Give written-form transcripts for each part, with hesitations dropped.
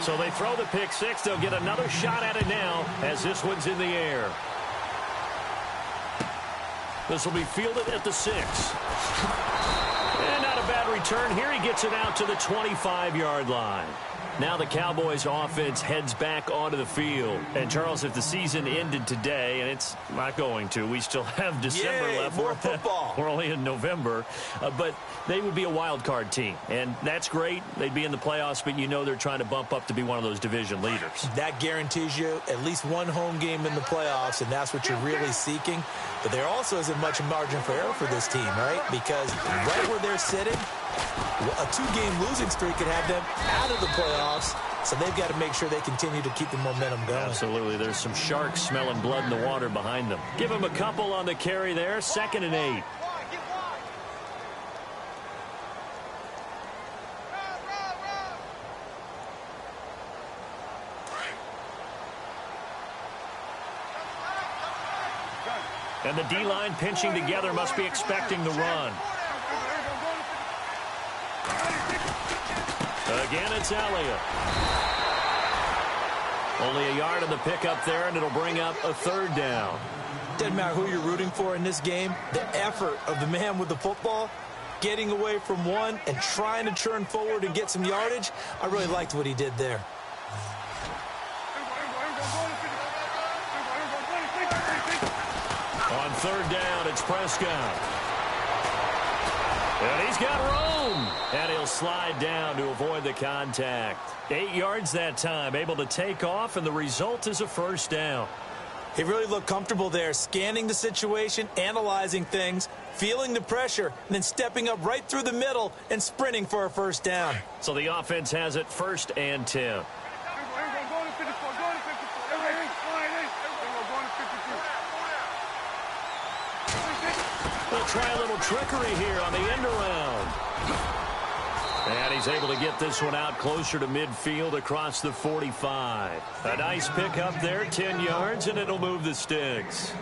So they throw the pick six. They'll get another shot at it now as this one's in the air. This will be fielded at the 6. And not a bad return here. He gets it out to the 25-yard line. Now the Cowboys offense heads back onto the field. And, Charles, if the season ended today, and it's not going to, we still have December left. More football. We're only in November. But they would be a wild card team. And that's great. They'd be in the playoffs, but you know they're trying to bump up to be one of those division leaders. That guarantees you at least one home game in the playoffs, and that's what you're really seeking. But there also isn't much margin for error for this team, right? Because right where they're sitting, a 2-game losing streak could have them out of the playoffs, so they've got to make sure they continue to keep the momentum going. Absolutely. There's some sharks smelling blood in the water behind them. Give them a couple on the carry there. 2nd and 8. And the D-line pinching together must be expecting the run. Again, it's Elliott. Only a yard on the pickup there, and it'll bring up a 3rd down. Doesn't matter who you're rooting for in this game. The effort of the man with the football, getting away from one and trying to turn forward and get some yardage, I really liked what he did there. On 3rd down, it's Prescott. And he's got room. And he'll slide down to avoid the contact. 8 yards that time, able to take off, and the result is a 1st down. He really looked comfortable there, scanning the situation, analyzing things, feeling the pressure, and then stepping up right through the middle and sprinting for a 1st down. So the offense has it 1st and 10. They'll try a little trickery here on the end around. And he's able to get this one out closer to midfield across the 45. A nice pick up there, 10 yards, and it'll move the sticks.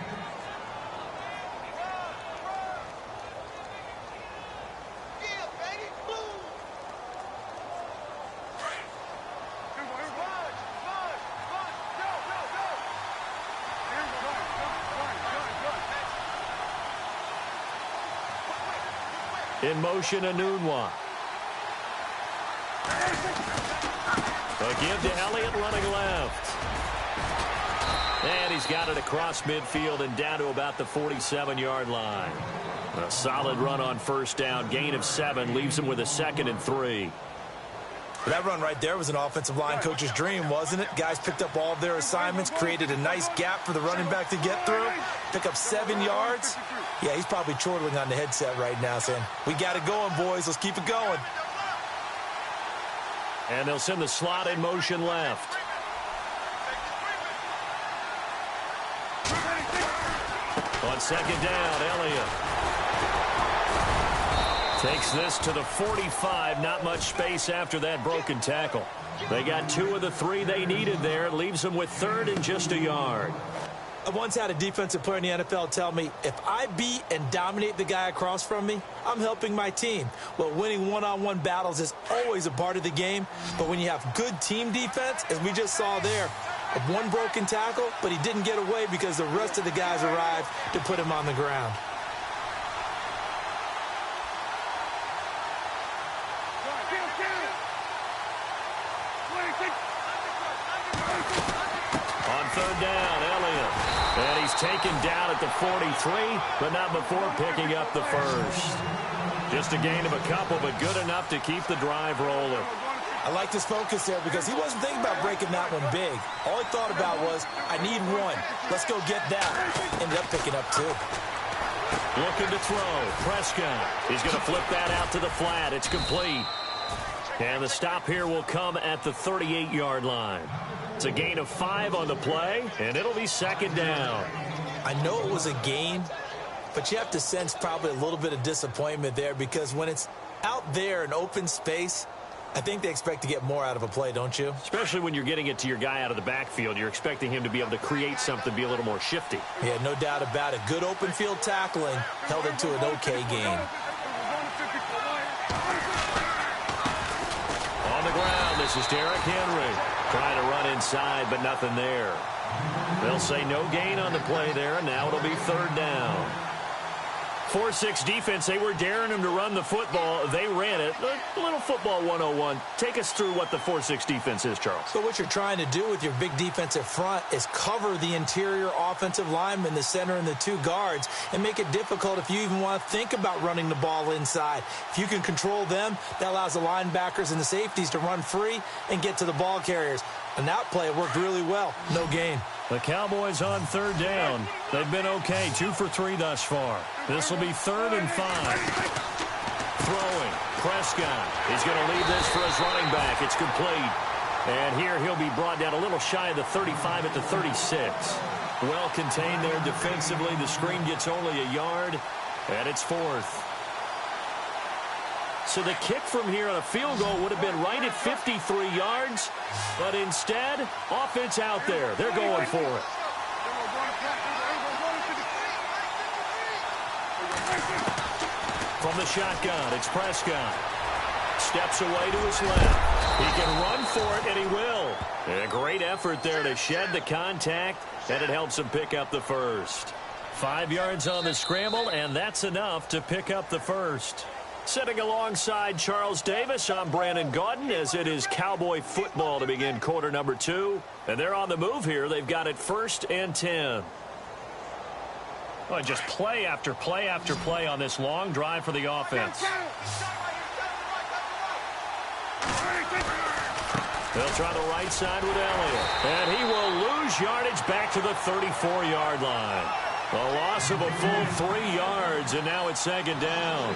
In motion, Anunwa. A give to Elliott running left. And he's got it across midfield and down to about the 47-yard line. A solid run on 1st down. Gain of 7 leaves him with a 2nd and 3. That run right there was an offensive line coach's dream, wasn't it? Guys picked up all of their assignments, created a nice gap for the running back to get through, pick up 7 yards. Yeah, he's probably chortling on the headset right now saying, we got it going, boys. Let's keep it going. And they'll send the slot in motion left. On 2nd down, Elliott takes this to the 45. Not much space after that broken tackle. They got 2 of the 3 they needed there. Leaves them with 3rd and just a yard. I once had a defensive player in the NFL tell me, if I beat and dominate the guy across from me, I'm helping my team. Well, winning one-on-one battles is always a part of the game, but when you have good team defense, as we just saw there, one broken tackle, but he didn't get away because the rest of the guys arrived to put him on the ground. On 3rd down, Elliott. And he's taken down at the 43, but not before picking up the 1st. Just a gain of a couple, but good enough to keep the drive rolling. I like his focus there because he wasn't thinking about breaking that one big. All he thought about was, I need 1. Let's go get that. Ended up picking up 2. Looking to throw. Prescott. He's going to flip that out to the flat. It's complete. And the stop here will come at the 38-yard line. It's a gain of 5 on the play, and it'll be 2nd down. I know it was a gain, but you have to sense probably a little bit of disappointment there because when it's out there in open space, I think they expect to get more out of a play, don't you? Especially when you're getting it to your guy out of the backfield. You're expecting him to be able to create something, be a little more shifty. Yeah, no doubt about it. Good open field tackling held it to an okay gain. On the ground, the This is Derrick Henry trying to run inside, but nothing there. They'll say no gain on the play there, and now it'll be third down. 4-6 defense, they were daring him to run the football. They ran it. A little football 101. Take us through what the 4-6 defense is, Charles. So what you're trying to do with your big defensive front is cover the interior offensive lineman, the center, and the two guards, and make it difficult if you even want to think about running the ball inside. If you can control them, that allows the linebackers and the safeties to run free and get to the ball carriers. And that play worked really well. No gain. The Cowboys on third down. They've been okay, 2 for 3 thus far. This will be 3rd and 5. Throwing. Prescott. He's going to leave this for his running back. It's complete. And here he'll be brought down a little shy of the 35 at the 36. Well contained there defensively. The screen gets only a yard, and it's 4th. So the kick from here on a field goal would have been right at 53 yards, but instead, offense out there. They're going for it. From the shotgun, it's Prescott. Steps away to his left. He can run for it, and he will. And a great effort there to shed the contact, and it helps him pick up the first. 5 yards on the scramble, and that's enough to pick up the first. Sitting alongside Charles Davis, I'm Brandon Gaudin, as it is Cowboy football to begin quarter number 2. And they're on the move here. They've got it 1st and 10. Well, just play after play after play on this long drive for the offense. They'll try the right side with Elliott. And he will lose yardage back to the 34-yard line. A loss of a full 3 yards, and now it's 2nd down.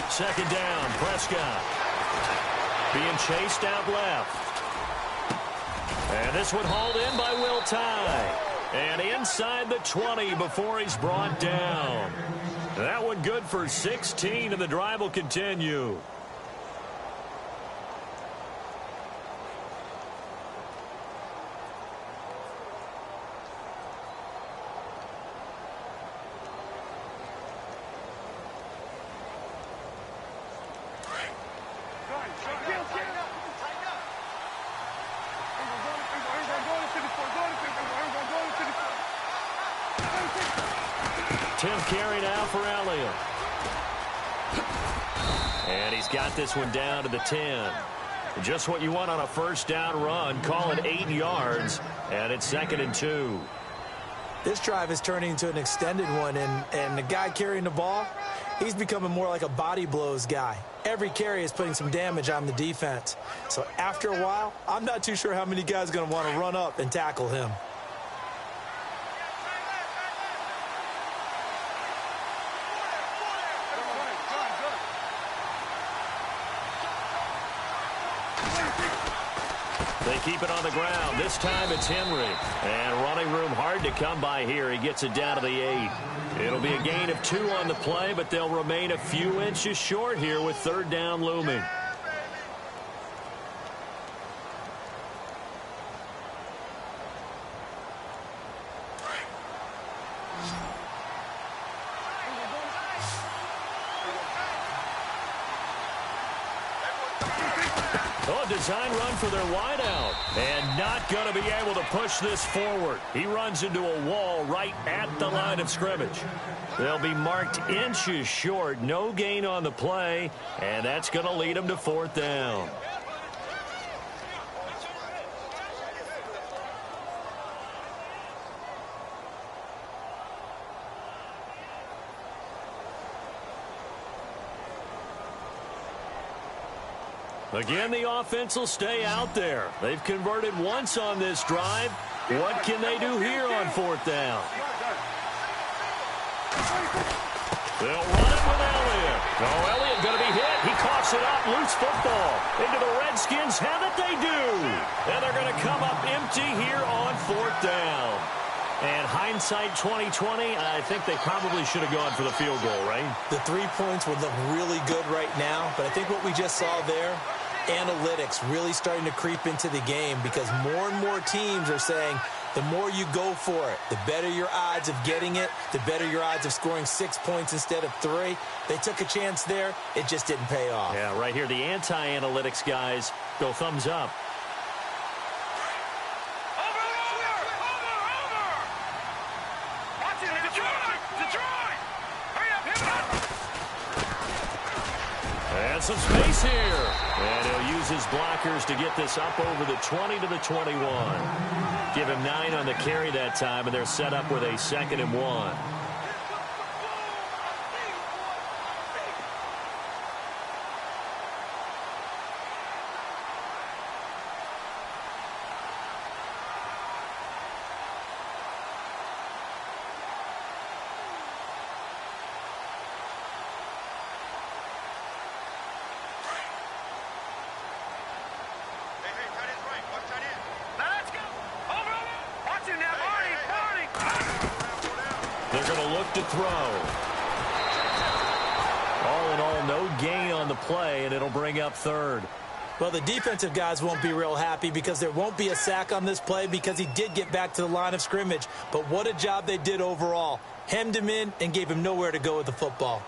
Second down, Prescott. Being chased out left. And this one hauled in by Will Tye. And inside the 20 before he's brought down. That one good for 16, and the drive will continue. Carry now for Elliott. And he's got this one down to the 10. Just what you want on a first down run. Call it 8 yards, and it's 2nd and 2. This drive is turning into an extended one, and the guy carrying the ball, he's becoming more like a body blows guy. Every carry is putting some damage on the defense. So after a while, I'm not too sure how many guys are going to want to run up and tackle him. They keep it on the ground. This time it's Henry. And running room hard to come by here. He gets it down to the 8. It'll be a gain of 2 on the play, but they'll remain a few inches short here with 3rd down looming. Design run for their wideout, and not going to be able to push this forward. He runs into a wall right at the line of scrimmage. They'll be marked inches short, no gain on the play, and that's going to lead them to 4th down. Again, the offense will stay out there. They've converted once on this drive. What can they do here on 4th down? They'll run it with Elliott. Oh, Elliott going to be hit. He coughs it up. Loose football. Into the Redskins. Have it, they do. And they're going to come up empty here on 4th down. And hindsight 2020, I think they probably should have gone for the field goal, right? The 3 points would look really good right now, but I think what we just saw there, analytics really starting to creep into the game because more and more teams are saying the more you go for it, the better your odds of getting it, the better your odds of scoring 6 points instead of 3. They took a chance there. It just didn't pay off. Yeah, right here, the anti-analytics guys go thumbs up. And some space here. And he'll use his blockers to get this up over the 20 to the 21. Give him 9 on the carry that time, and they're set up with a 2nd and 1. They're going to look to throw. All in all, no gain on the play, and it'll bring up 3rd. Well, the defensive guys won't be real happy because there won't be a sack on this play because he did get back to the line of scrimmage. But what a job they did overall. Hemmed him in and gave him nowhere to go with the football.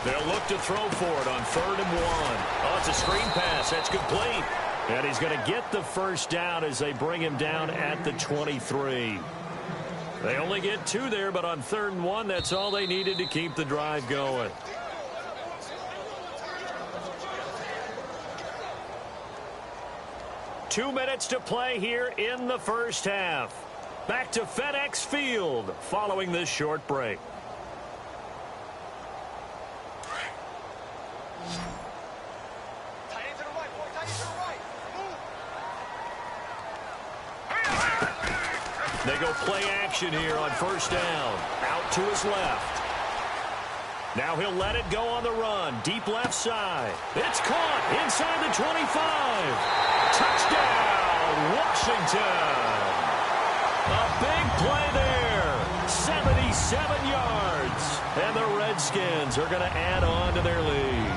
They'll look to throw for it on 3rd and 1. Oh, it's a screen pass. That's complete. And he's going to get the first down as they bring him down at the 23. They only get 2 there, but on 3rd and 1, that's all they needed to keep the drive going. Two minutes to play here in the first half. Back to FedEx Field following this short break. They go play action here on 1st down. Out to his left. Now he'll let it go on the run. Deep left side. It's caught inside the 25. Touchdown, Washington. A big play there. 77 yards. And the Redskins are going to add on to their lead.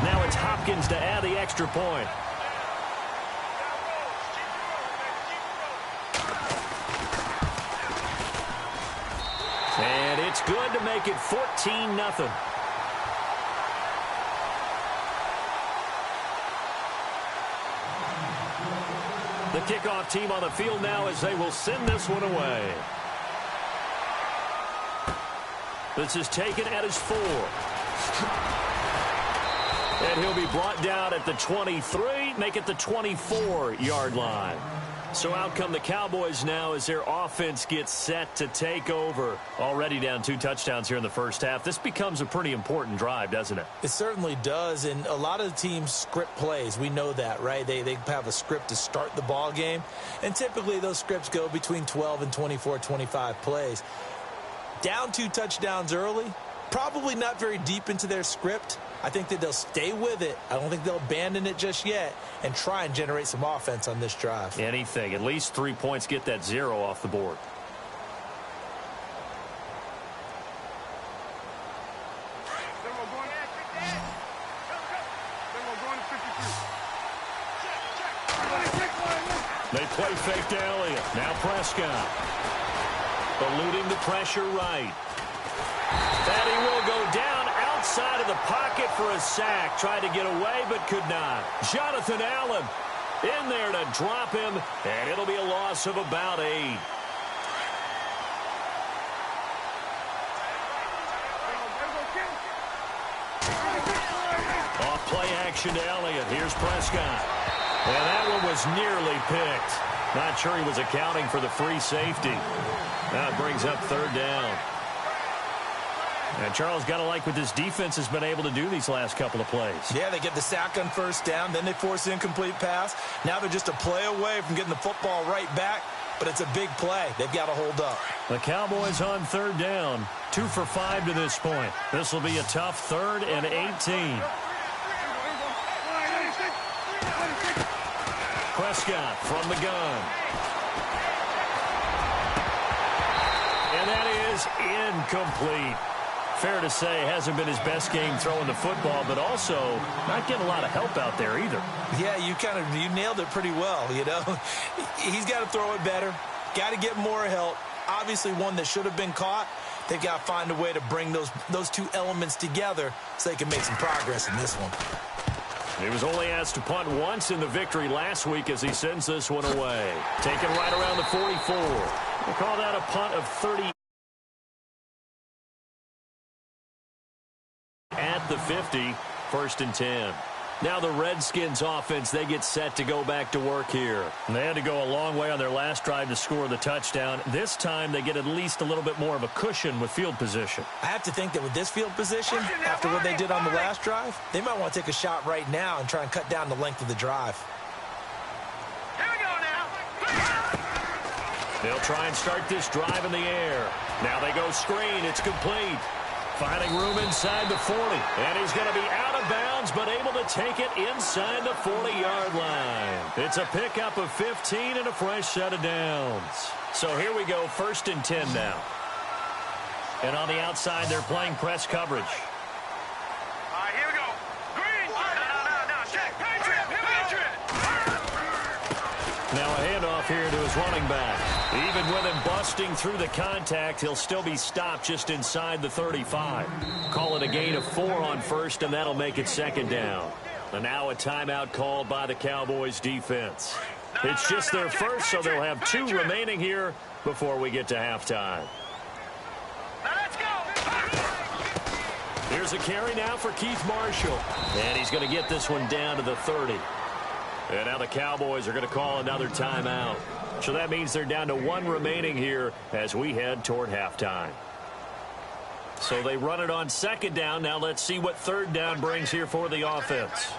Now it's Hopkins to add the extra point. And it's good to make it 14-0. The kickoff team on the field now as they will send this one away. This is taken at his 4. And he'll be brought down at the 23, make it the 24-yard line. So out come the Cowboys now as their offense gets set to take over. Already down 2 touchdowns here in the first half. This becomes a pretty important drive, doesn't it? It certainly does, and a lot of the teams script plays. We know that, right? They have a script to start the ball game, and typically those scripts go between 12 and 24, 25 plays. Down 2 touchdowns early, probably not very deep into their script. I think that they'll stay with it. I don't think they'll abandon it just yet and try and generate some offense on this drive. Anything. At least 3 points, get that 0 off the board. They play fake to Elliott. Now Prescott. Eluding the pressure right. And he will go down outside of the pocket for a sack. Tried to get away, but could not. Jonathan Allen in there to drop him, and it'll be a loss of about 8. Off play action to Elliott. Here's Prescott. And that one was nearly picked. Not sure he was accounting for the free safety. That brings up 3rd down. And Charles, got to like what this defense has been able to do these last couple of plays. Yeah, they get the sack on 1st down, then they force an incomplete pass. Now they're just a play away from getting the football right back. but it's a big play. They've got to hold up. The Cowboys on third down. 2 for 5 to this point. This will be a tough 3rd and 18. Prescott from the gun. And that is incomplete. Fair to say, hasn't been his best game throwing the football, but also not getting a lot of help out there either. Yeah, you nailed it pretty well, you know. He's got to throw it better. Got to get more help. Obviously one that should have been caught. They've got to find a way to bring those two elements together so they can make some progress in this one. He was only asked to punt once in the victory last week as he sends this one away. Taken right around the 44. We'll call that a punt of 30 at the 50, 1st and 10. Now the Redskins offense, they get set to go back to work here. And they had to go a long way on their last drive to score the touchdown. This time they get at least a little bit more of a cushion with field position. I have to think that with this field position, after what they did on the last drive, they might want to take a shot right now and try and cut down the length of the drive. Here we go now. They'll try and start this drive in the air. Now they go screen. It's complete. Finding room inside the 40. And he's going to be out of bounds, but able to take it inside the 40-yard line. It's a pickup of 15 and a fresh set of downs. So here we go, 1st and 10 now. And on the outside, they're playing press coverage. All right, here we go. Green. No. Check. Patriot. Now a handoff here to his running back. Even with him busting through the contact, he'll still be stopped just inside the 35. Call it a gain of 4 on 1st, and that'll make it 2nd down. And now a timeout called by the Cowboys defense. It's just their first, so they'll have 2 remaining here before we get to halftime. Now let's go. Here's a carry now for Keith Marshall. And he's going to get this one down to the 30. And now the Cowboys are going to call another timeout. So that means they're down to 1 remaining here as we head toward halftime. So they run it on 2nd down. Now let's see what 3rd down brings here for the offense.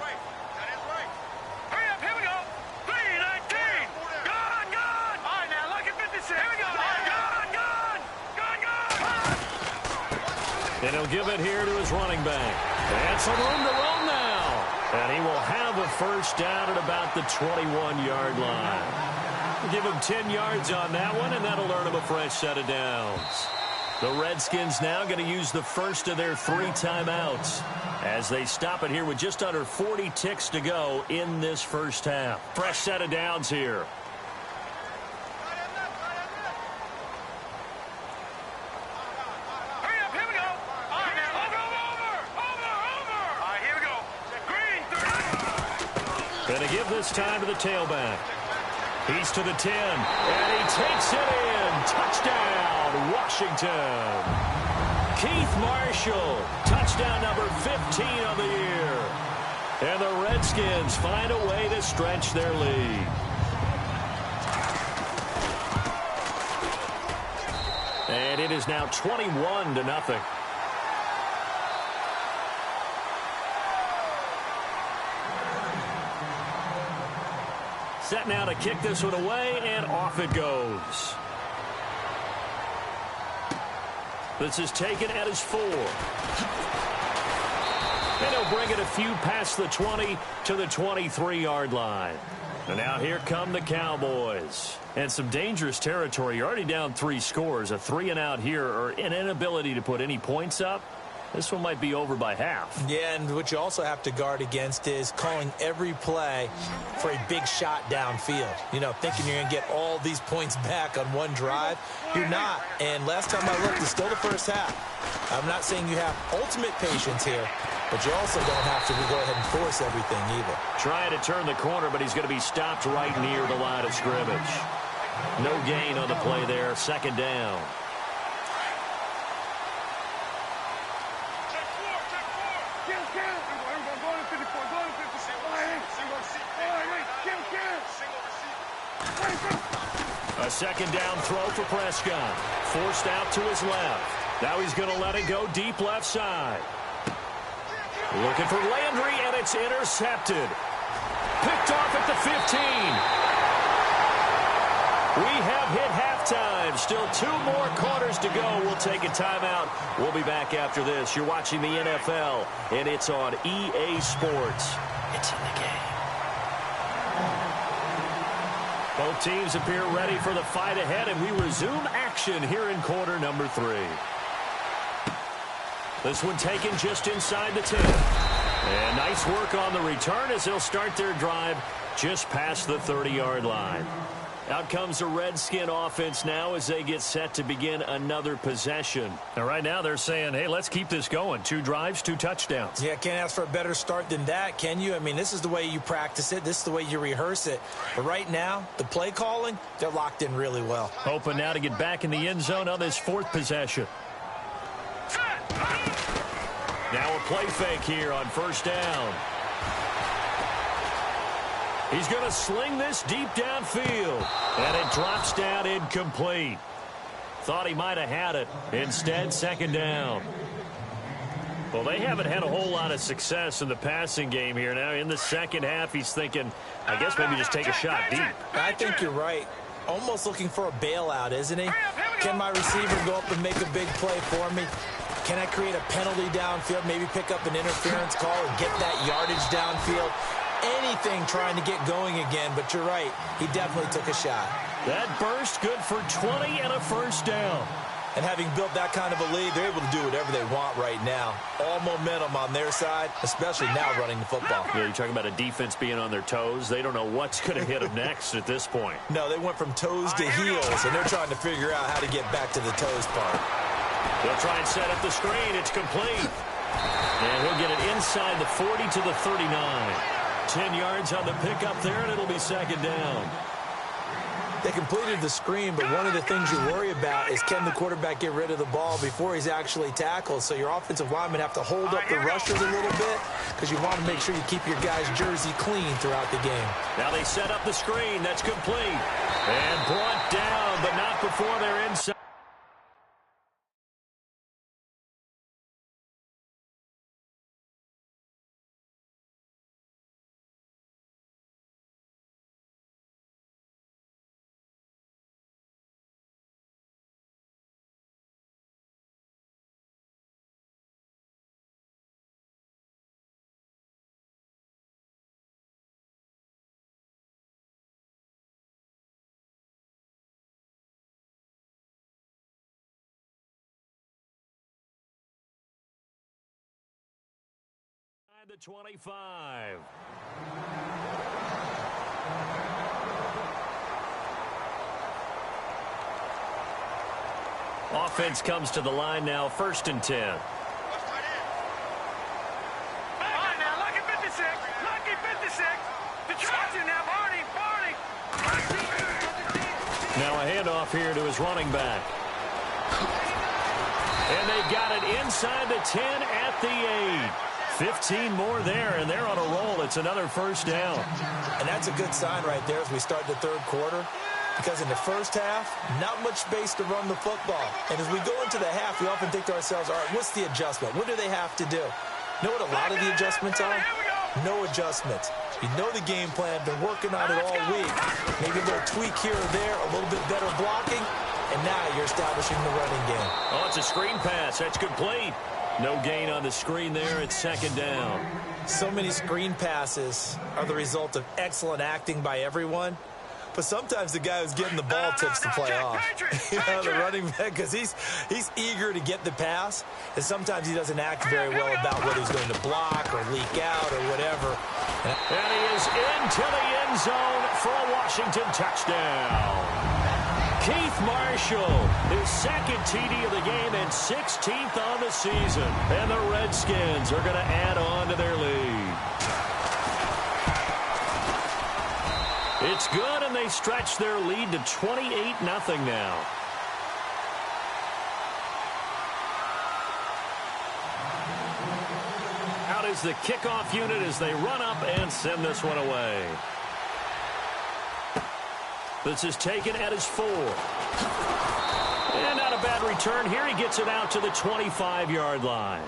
Hurry up, here we go. 3-19. Gone. All right, now look at 56. Here we go. Gone. And he'll give it here to his running back. And some room to run now. And he will have a 1st down at about the 21-yard line. Give him 10 yards on that one, and that'll earn him a fresh set of downs. The Redskins now going to use the first of their 3 timeouts as they stop it here with just under 40 ticks to go in this first half. Fresh set of downs here. Hurry up, here we go. All right, now over. All right, here we go. Green. Going to give this time to the tailback. He's to the 10, and he takes it in. Touchdown, Washington. Keith Marshall, touchdown number 15 of the year. And the Redskins find a way to stretch their lead. And it is now 21-0. Set now to kick this one away, and off it goes. This is taken at his 4. And he'll bring it a few past the 20 to the 23-yard line. And now here come the Cowboys. And some dangerous territory. You're already down 3 scores. A 3-and-out here, or an inability to put any points up. This one might be over by half. Yeah, and what you also have to guard against is calling every play for a big shot downfield. You know, thinking you're going to get all these points back on one drive. You're not. And last time I looked, it's still the first half. I'm not saying you have ultimate patience here, but you also don't have to go ahead and force everything either. Trying to turn the corner, but he's going to be stopped right near the line of scrimmage. No gain on the play there. 2nd down. A 2nd down throw for Prescott. Forced out to his left. Now he's going to let it go deep left side. Looking for Landry, and it's intercepted. Picked off at the 15. We have hit halftime. Still 2 more quarters to go. We'll take a timeout. We'll be back after this. You're watching the NFL, and it's on EA Sports. It's in the game. Both teams appear ready for the fight ahead, and we resume action here in quarter number 3. This one taken just inside the 10. And nice work on the return as they'll start their drive just past the 30-yard line. Out comes the Redskin offense now as they get set to begin another possession. And right now they're saying, hey, let's keep this going. 2 drives, 2 touchdowns. Yeah, can't ask for a better start than that, can you? I mean, this is the way you practice it. This is the way you rehearse it. But right now, the play calling, they're locked in really well. Hoping now to get back in the end zone on this 4th possession. Now a play fake here on 1st down. He's going to sling this deep downfield. And it drops down incomplete. Thought he might have had it. Instead, 2nd down. Well, they haven't had a whole lot of success in the passing game here. Now, in the second half, he's thinking, I guess maybe just take a shot deep. I think you're right. Almost looking for a bailout, isn't he? Can my receiver go up and make a big play for me? Can I create a penalty downfield, maybe pick up an interference call and get that yardage downfield? Anything trying to get going again, but you're right. He definitely took a shot. That burst good for 20 and a 1st down. And having built that kind of a lead, they're able to do whatever they want right now. All momentum on their side, especially now running the football. Yeah, you're talking about a defense being on their toes. They don't know what's going to hit them next at this point. No, they went from toes to heels, and they're trying to figure out how to get back to the toes part. They'll try and set up the screen. It's complete. And he'll get it inside the 40 to the 39. 10 yards on the pickup there, and it'll be 2nd down. They completed the screen, but one of the things you worry about is can the quarterback get rid of the ball before he's actually tackled. So your offensive linemen have to hold up the rushers a little bit because you want to make sure you keep your guy's jersey clean throughout the game. Now they set up the screen. That's complete. And brought down, but not before they're inside. The 25. Offense comes to the line now, 1st and 10. All right, now, lucky 56. Lucky 56. Detroit's in now, Barney. Now a handoff here to his running back. And they've got it inside the 10 at the 8. 15 more there, and they're on a roll. It's another 1st down. And that's a good sign right there as we start the 3rd quarter, because in the first half, not much space to run the football. And as we go into the half, we often think to ourselves, all right, what's the adjustment? What do they have to do? You know what a lot of the adjustments are? No adjustments. You know the game plan, been working on it all week. Maybe a little tweak here or there, a little bit better blocking, and now you're establishing the running game. Oh, it's a screen pass. That's complete. No gain on the screen there. It's 2nd down. So many screen passes are the result of excellent acting by everyone. But sometimes the guy who's getting the ball tips the play off. You know, the running back, because he's eager to get the pass. And sometimes he doesn't act very well about what he's going to block or leak out or whatever. And he is into the end zone for a Washington touchdown. Keith Marshall, his 2nd TD of the game and 16th on the season. And the Redskins are going to add on to their lead. It's good, and they stretch their lead to 28-0 now. Out is the kickoff unit as they run up and send this one away. This is taken at his 4. And not a bad return here. He gets it out to the 25-yard line.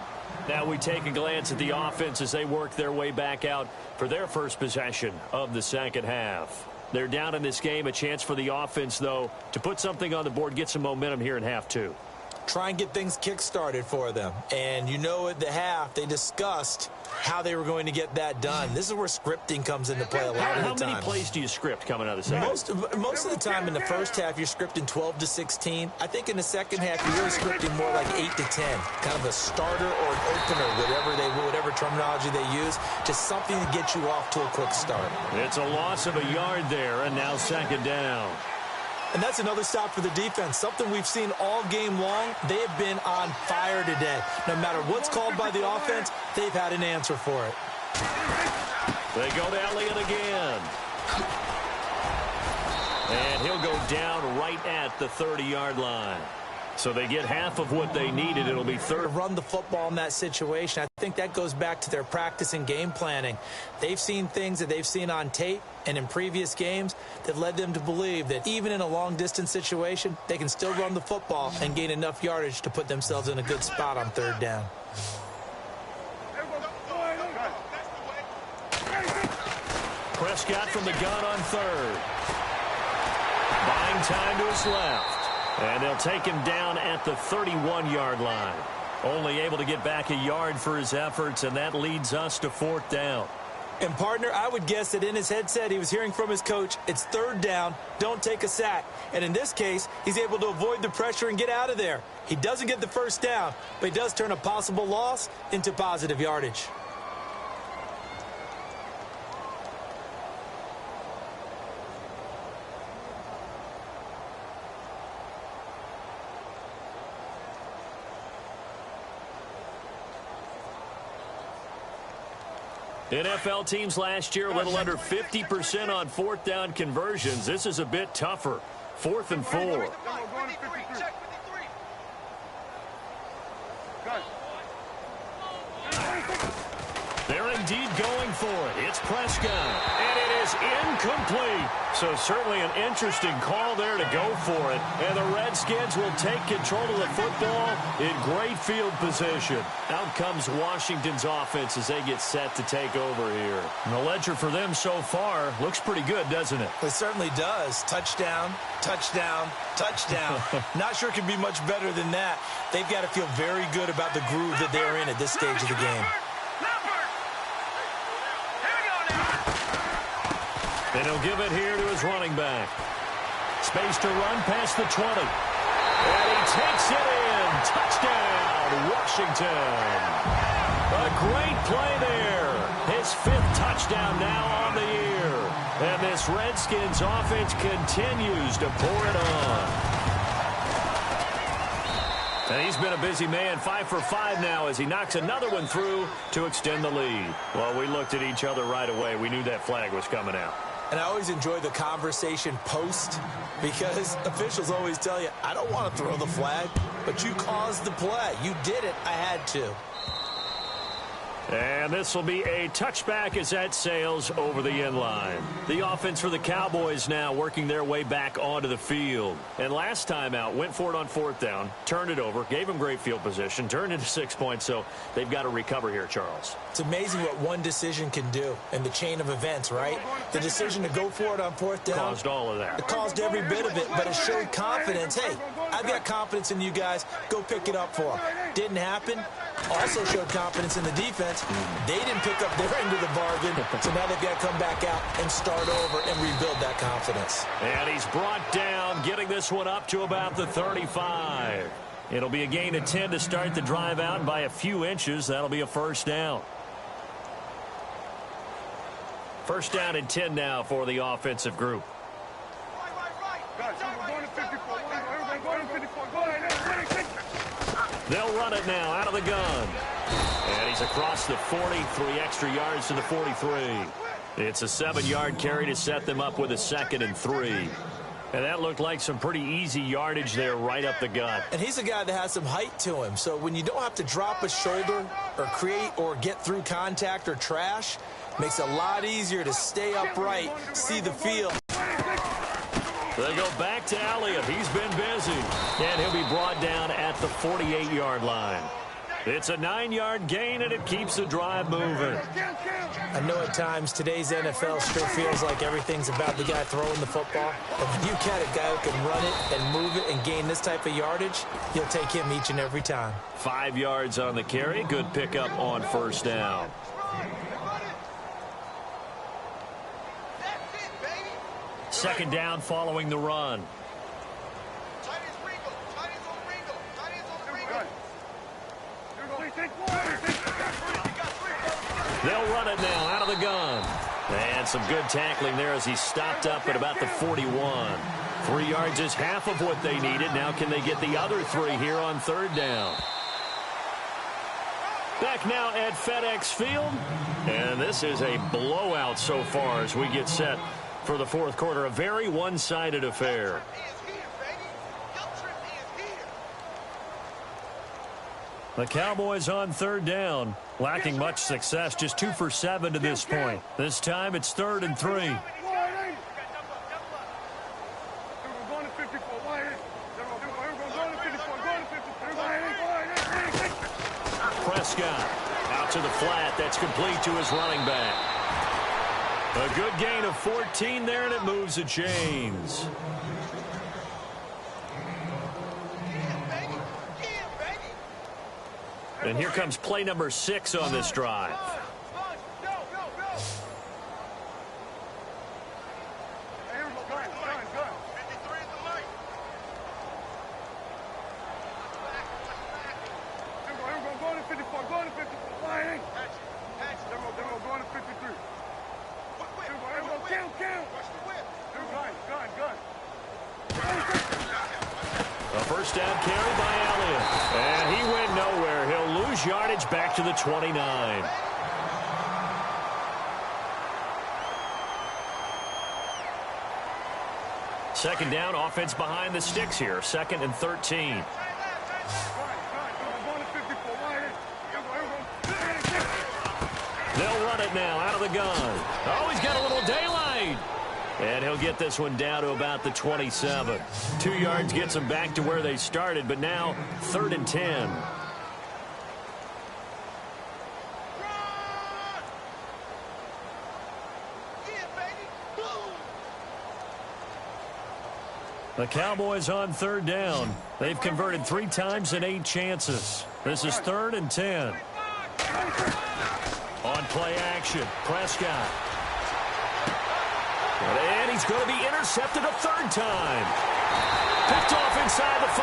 Now we take a glance at the offense as they work their way back out for their first possession of the second half. They're down in this game. A chance for the offense, though, to put something on the board, get some momentum here in half two. Try and get things kick-started for them. And you know at the half, they discussed how they were going to get that done. This is where scripting comes into play a lot of the time. How many plays do you script coming out of the second? Most of the time in the first half, you're scripting 12 to 16. I think in the second half, you're really scripting more like 8 to 10. Kind of a starter or an opener, whatever terminology they use. Just something to get you off to a quick start. It's a loss of a yard there, and now second down. And that's another stop for the defense. Something we've seen all game long. They have been on fire today. No matter what's called by the offense, they've had an answer for it. They go to Elliott again. And he'll go down right at the 30-yard line. So they get half of what they needed. It'll be third. Run the football in that situation. I think that goes back to their practice and game planning. They've seen things that they've seen on tape and in previous games that led them to believe that even in a long-distance situation, they can still run the football and gain enough yardage to put themselves in a good spot on third down. Prescott from the gun on third. Buying time to his left. And they'll take him down at the 31-yard line. Only able to get back a yard for his efforts, and that leads us to fourth down. And, partner, I would guess that in his headset he was hearing from his coach, it's third down, don't take a sack. And in this case, he's able to avoid the pressure and get out of there. He doesn't get the first down, but he does turn a possible loss into positive yardage. NFL teams last year a little under 50% on fourth down conversions. This is a bit tougher. 4th and 4. They're indeed going for it. It's Prescott. And it is incomplete. So certainly an interesting call there to go for it. And the Redskins will take control of the football in great field position. Out comes Washington's offense as they get set to take over here. And the ledger for them so far looks pretty good, doesn't it? It certainly does. Touchdown, touchdown, touchdown. Not sure it can be much better than that. They've got to feel very good about the groove that they're in at this stage of the game. And he'll give it here to his running back. Space to run past the 20. And he takes it in. Touchdown, Washington. A great play there. His 5th touchdown now on the year. And this Redskins offense continues to pour it on. And he's been a busy man, 5 for 5 now as he knocks another one through to extend the lead. Well, we looked at each other right away. We knew that flag was coming out. And I always enjoy the conversation post because officials always tell you, I don't want to throw the flag, but you caused the play. You did it. I had to. And this will be a touchback as that sails over the end line. The offense for the Cowboys now working their way back onto the field. And last time out, went for it on 4th down, turned it over, gave them great field position, turned into 6 points, so they've got to recover here, Charles. It's amazing what one decision can do in the chain of events, right? The decision to go for it on 4th down. Caused all of that. It caused every bit of it, but it showed confidence. Hey, I've got confidence in you guys. Go pick it up for them. Didn't happen. Also showed confidence in the defense. They didn't pick up their end of the bargain, so now they've got to come back out and start over and rebuild that confidence. And he's brought down, getting this one up to about the 35. It'll be a gain of 10 to start the drive out, and by a few inches, that'll be a first down. First down and 10 now for the offensive group. They'll run it now out of the gun. And he's across the 40, 3 extra yards to the 43. It's a 7-yard carry to set them up with a 2nd and 3. And that looked like some pretty easy yardage there right up the gut. And he's a guy that has some height to him. So when you don't have to drop a shoulder or create or get through contact or trash, makes it a lot easier to stay upright, see the field. They go back to Elliott. He's been busy. And he'll be brought down at the 48-yard line. It's a 9-yard gain, and it keeps the drive moving. I know at times today's NFL sure feels like everything's about the guy throwing the football. But when you got a guy who can run it and move it and gain this type of yardage, you'll take him each and every time. 5 yards on the carry. Good pickup on first down. Second down following the run. They'll run it now out of the gun. And some good tackling there as he stopped up at about the 41. 3 yards is half of what they needed. Now can they get the other 3 here on third down? Back now at FedEx Field. And this is a blowout so far as we get set for the fourth quarter. A very one-sided affair. The Cowboys on third down, lacking much success, just 2 for 7 to this point. This time it's 3rd and 3. Prescott out to the flat. That's complete to his running back. A good gain of 14 there, and it moves the chains. And here comes play number 6 on this drive. A first down carry by Elliott. And he went nowhere. He'll lose yardage back to the 29. Second down, offense behind the sticks here. 2nd and 13. They'll run it now out of the gun. Oh, he's got a little daylight. And he'll get this one down to about the 27. 2 yards gets them back to where they started, but now 3rd and 10. The Cowboys on third down. They've converted 3 times in 8 chances. This is 3rd and 10. On play action, Prescott. And he's going to be intercepted a 3rd time. Picked off inside the 5.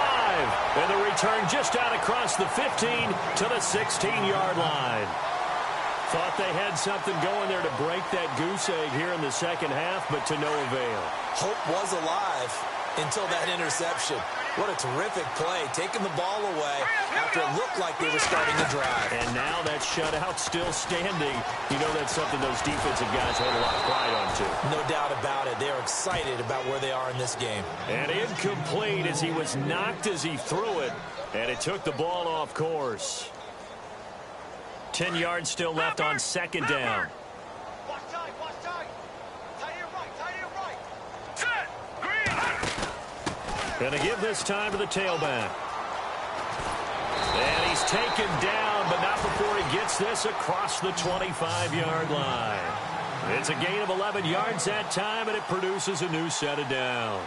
And the return just out across the 15 to the 16-yard line. Thought they had something going there to break that goose egg here in the second half, but to no avail. Hope was alive until that interception. What a terrific play, taking the ball away after it looked like they were starting to drive. And now that shutout still standing. You know that's something those defensive guys hold a lot of pride on, too. No doubt about it. They're excited about where they are in this game. And incomplete as he was knocked as he threw it. And it took the ball off course. 10 yards still left on second down. Going to give this time to the tailback. And he's taken down, but not before he gets this across the 25-yard line. It's a gain of 11 yards that time, and it produces a new set of downs.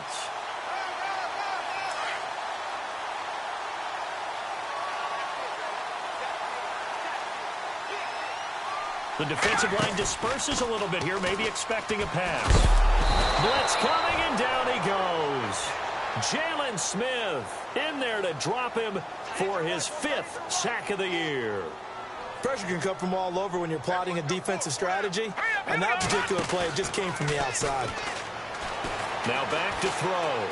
The defensive line disperses a little bit here, maybe expecting a pass. Blitz coming, and down he goes. Jalen Smith in there to drop him for his 5th sack of the year. Pressure can come from all over when you're plotting a defensive strategy, and that particular play just came from the outside. Now back to throw.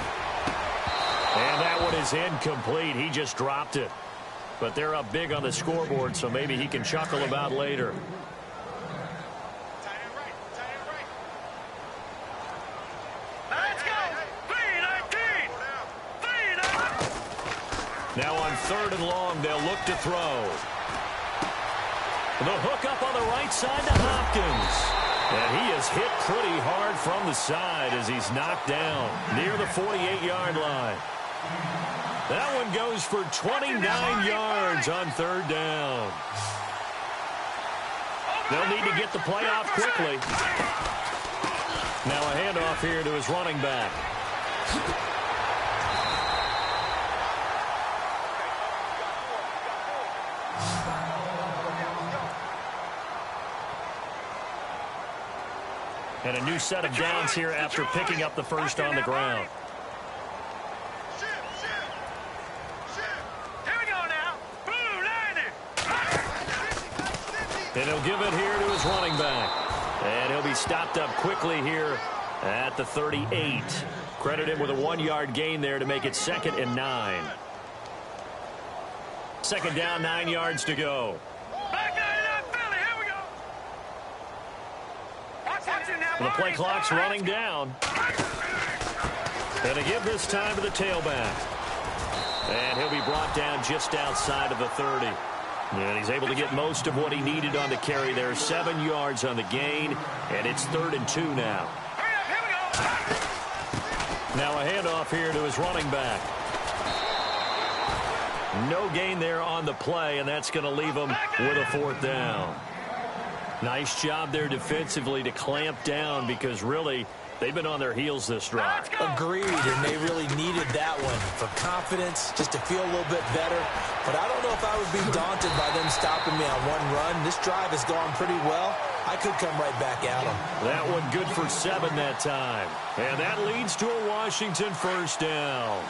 And that one is incomplete. He just dropped it. But they're up big on the scoreboard, so maybe he can chuckle about later. Now on 3rd and long, they'll look to throw. The hook up on the right side to Hopkins. And he is hit pretty hard from the side as he's knocked down near the 48-yard line. That one goes for 29 yards on third down. They'll need to get the play off quickly. Now a handoff here to his running back. And a new set of downs here after picking up the first on the ground. And he'll give it here to his running back. And he'll be stopped up quickly here at the 38. Credit him with a 1-yard gain there to make it 2nd and 9. Second down, 9 yards to go. And the play clock's running down. And to give this time to the tailback. And he'll be brought down just outside of the 30. And he's able to get most of what he needed on the carry there. 7 yards on the gain. And it's 3rd and 2 now. Now a handoff here to his running back. No gain there on the play, and that's going to leave him with a 4th down. Nice job there defensively to clamp down because really they've been on their heels this drive. Agreed, and they really needed that one for confidence, just to feel a little bit better. But I don't know if I would be daunted by them stopping me on one run. This drive has gone pretty well. I could come right back at them. That one good for 7 that time. And that leads to a Washington first down.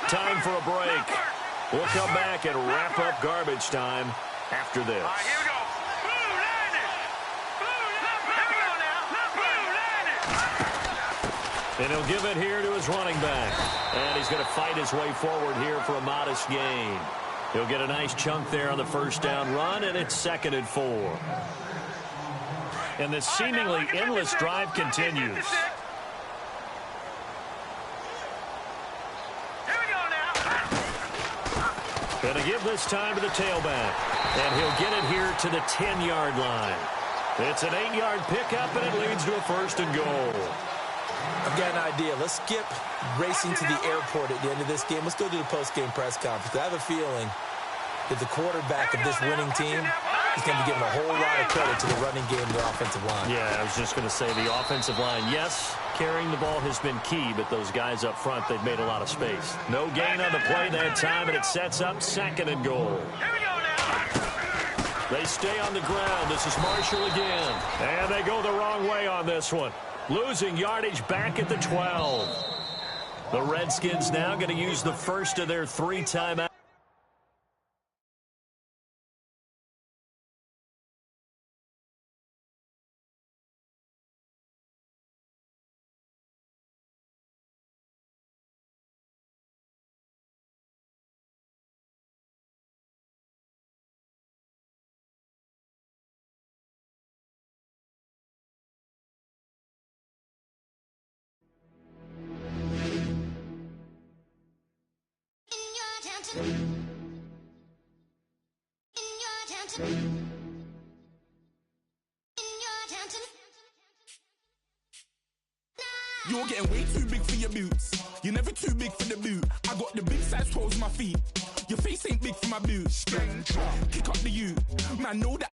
Time for a break. We'll come back and wrap up garbage time after this. Here we go. And he'll give it here to his running back. And he's going to fight his way forward here for a modest gain. He'll get a nice chunk there on the first down run, and it's 2nd and 4. And this seemingly endless drive continues. Going to give this time to the tailback. And he'll get it here to the 10-yard line. It's an 8-yard pickup, and it leads to a 1st and goal. I've got an idea. Let's skip racing to the airport at the end of this game. Let's go to the post-game press conference. I have a feeling that the quarterback of this winning team is going to be giving a whole lot of credit to the running game and the offensive line. Yeah, I was just going to say the offensive line, yes, carrying the ball has been key, but those guys up front, they've made a lot of space. No gain on the play that time, and it sets up 2nd and goal. They stay on the ground. This is Marshall again. And they go the wrong way on this one. Losing yardage back at the 12. The Redskins now going to use the first of their 3 timeouts. You're getting way too big for your boots. You're never too big for the boot. I got the big size toes on my feet. Your face ain't big for my boots. Kick up the U. Man, know that.